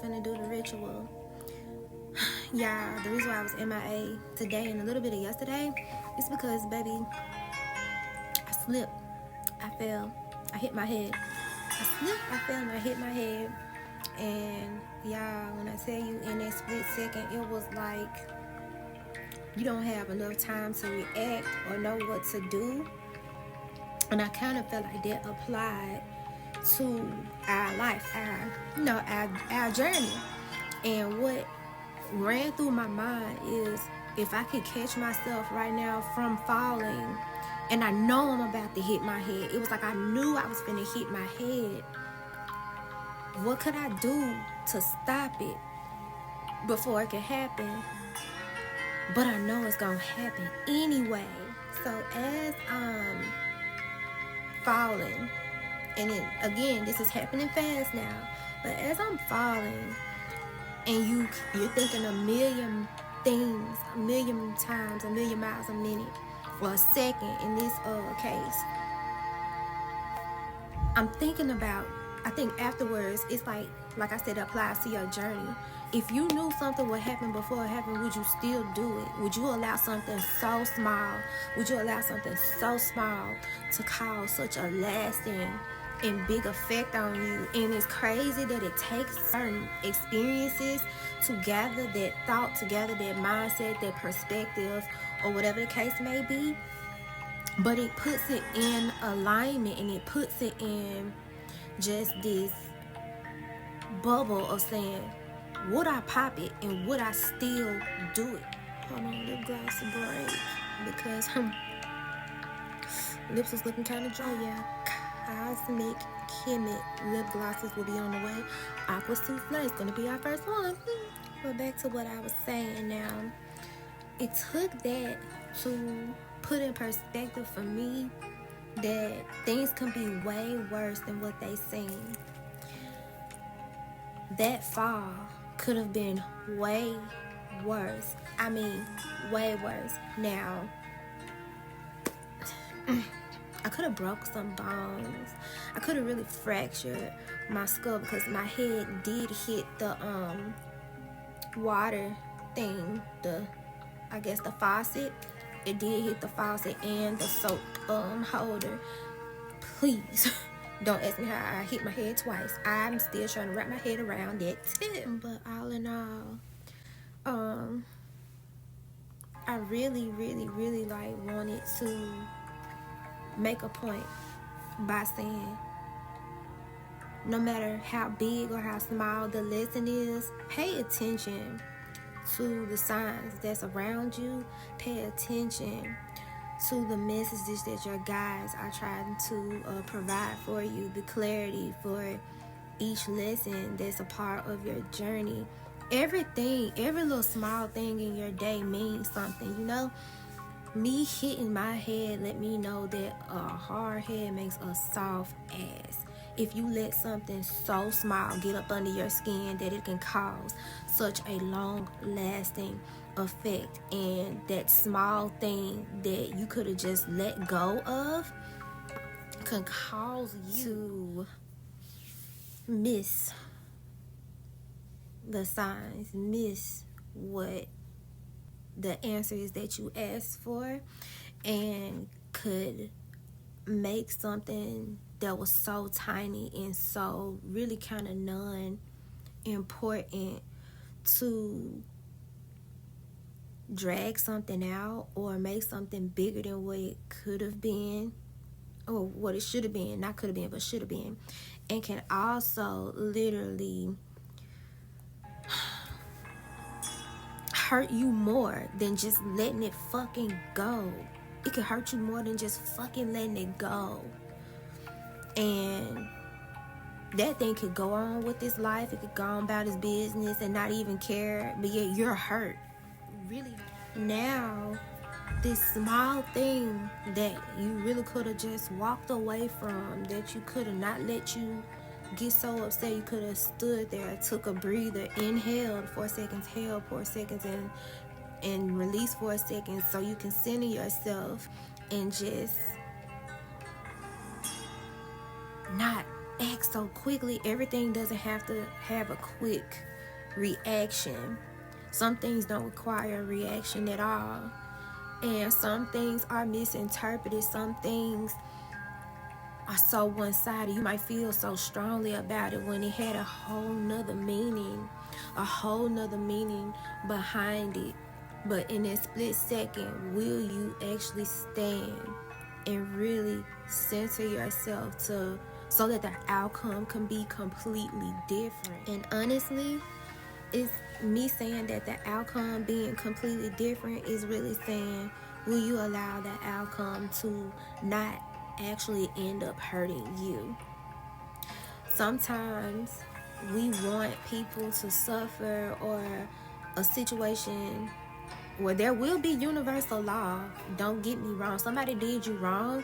finna do the ritual. Yeah, the reason why I was MIA today and a little bit of yesterday is because, baby, I slipped. I fell. I hit my head. I slipped, I fell, and I hit my head. And y'all, when I tell you in that split second, it was like you don't have enough time to react or know what to do. And I kind of felt like that applied to our life, our journey. And what ran through my mind is, if I could catch myself right now from falling, and I know I'm about to hit my head. It was like I knew I was finna hit my head. What could I do to stop it before it could happen? But I know it's gonna happen anyway. So as I'm falling, and again, this is happening fast now, but as I'm falling, and you're thinking a million things, a million times, a million miles a minute, or a second in this case, I'm thinking about, I think afterwards, it's like I said, it applies to your journey. If you knew something would happen before it happened, would you still do it? Would you allow something so small, to cause such a lasting and big effect on you? And it's crazy that it takes certain experiences to gather that thought, to gather that mindset, that perspective, or whatever the case may be. But it puts it in alignment, and it puts it in just this bubble of saying, would I pop it and would I still do it? Hold on, lip gloss break, because lips is looking kind of dry, yeah. Cosmic Chemic lip glosses will be on the way. Aqua Soufflé is going to be our first one. But back to what I was saying now. It took that to put in perspective for me that things can be way worse than what they seem. That fall could have been way worse. I mean, way worse. Now, I could have broke some bones. I could have really fractured my skull, because my head did hit the water thing, the faucet. It did hit the faucet and the soap holder. Please don't ask me how I hit my head twice. I'm still trying to wrap my head around that too. But all in all, I really, really, really wanted to make a point by saying, no matter how big or how small the lesson is, pay attention to the signs that's around you. Pay attention to the messages that your guides are trying to provide for you, the clarity for each lesson that's a part of your journey. Everything, every little small thing in your day means something, you know? Me hitting my head let me know that a hard head makes a soft ass. If you let something so small get up under your skin that it can cause such a long-lasting effect, and that small thing that you could have just let go of can cause you to miss the signs, miss what the answer is that you asked for, and could make something that was so tiny and so really kind of non-important to drag something out, or make something bigger than what it could have been, or what it should have been. Not could have been, but should have been. And can also literally hurt you more than just letting it fucking go. It could hurt you more than just fucking letting it go. And that thing could go on with its life. It could go on about its business and not even care. But yet you're hurt. Really. Now, this small thing that you really could have just walked away from, that you could have not let you get so upset, you could have stood there, took a breather, inhaled 4 seconds, held 4 seconds, and release 4 seconds, so you can center yourself and just not act so quickly. Everything doesn't have to have a quick reaction. Some things don't require a reaction at all. And some things are misinterpreted. Some things are so one-sided. You might feel so strongly about it when it had a whole nother meaning behind it. But in that split second, will you actually stand and really center yourself so that the outcome can be completely different? And honestly, it's me saying that the outcome being completely different is really saying, will you allow the outcome to not actually end up hurting you? Sometimes we want people to suffer, or a situation where there will be universal law. Don't get me wrong. Somebody did you wrong.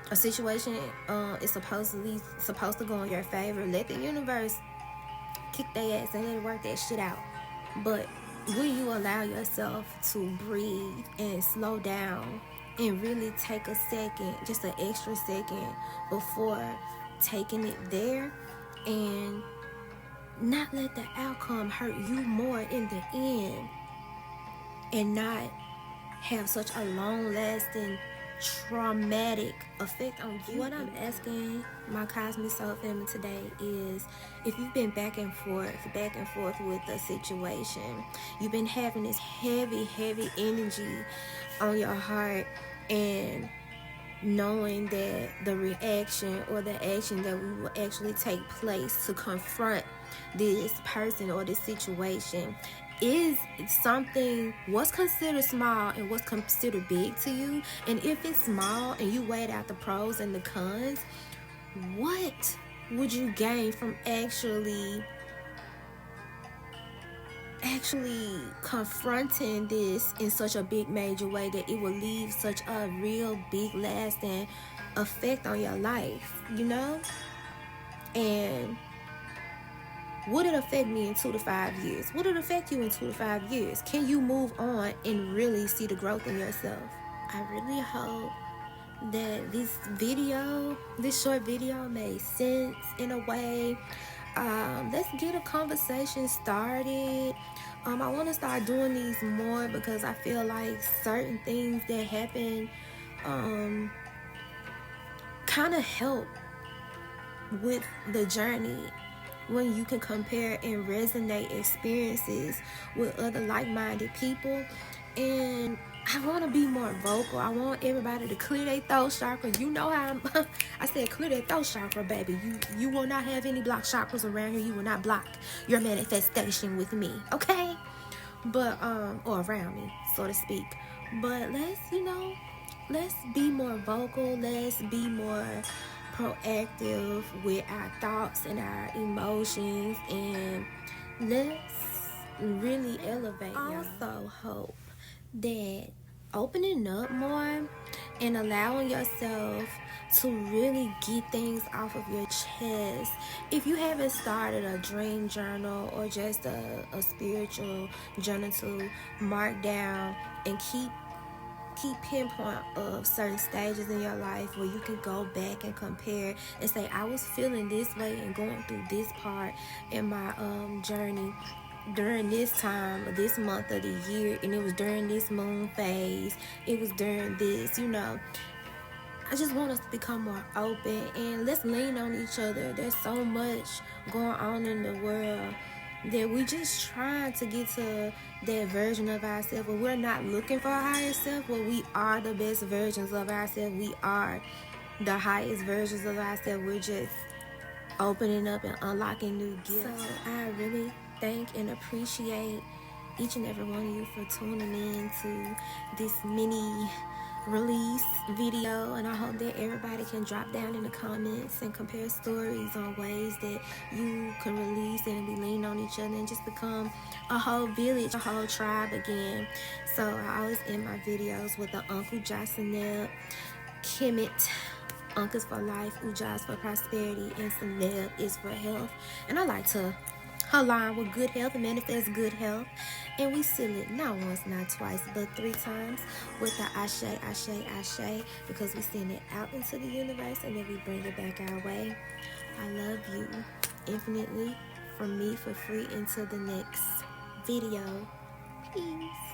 A situation is supposed to go in your favor. Let the universe kick their ass and let it work that shit out. But will you allow yourself to breathe and slow down and really take a second, just an extra second, before taking it there, and not let the outcome hurt you more in the end, and not have such a long-lasting traumatic effect on you? What I'm asking my cosmic soul family today is, if you've been back and forth with a situation, you've been having this heavy energy on your heart, and knowing that the reaction or the action that will actually take place to confront this person or this situation is something what's considered small and what's considered big to you. And if it's small and you weighed out the pros and the cons, what would you gain from actually confronting this in such a big major way that it will leave such a real big lasting effect on your life, you know? And would it affect me in 2 to 5 years? Would it affect you in 2 to 5 years? Can you move on and really see the growth in yourself? I really hope that this short video made sense in a way. Let's get a conversation started. I want to start doing these more, because I feel like certain things that happen kind of help with the journey, when you can compare and resonate experiences with other like-minded people. And I want to be more vocal. I want everybody to clear their throat chakra. You know how I said clear their throat chakra, baby. You will not have any blocked chakras around here. You will not block your manifestation with me, okay? But or around me, so to speak. But let's be more vocal. Let's be more proactive with our thoughts and our emotions, and let's really elevate. I also hope that opening up more and allowing yourself to really get things off of your chest. If you haven't started a dream journal or just a spiritual journal to mark down and keep pinpoint of certain stages in your life where you can go back and compare and say, I was feeling this way and going through this part in my journey during this time of this month of the year, and it was during this moon phase, it was during this, I just want us to become more open, and let's lean on each other. There's so much going on in the world that we just trying to get to that version of ourselves where we're not looking for our higher self, where we are the best versions of ourselves. We are the highest versions of ourselves. We're just opening up and unlocking new gifts. So I really thank and appreciate each and every one of you for tuning in to this mini release video, and I hope that everybody can drop down in the comments and compare stories on ways that you can release and we lean on each other and just become a whole village, a whole tribe again. So I always end my videos with the Uncle Jocelyn, Kemet. Unc is for life, Uja is for prosperity, and Sanel is for health. And I like to align with good health and manifest good health. And we seal it not once, not twice, but 3 times with the Ashe, Ashe, Ashe, because we send it out into the universe and then we bring it back our way. I love you infinitely, from me for free until the next video. Peace.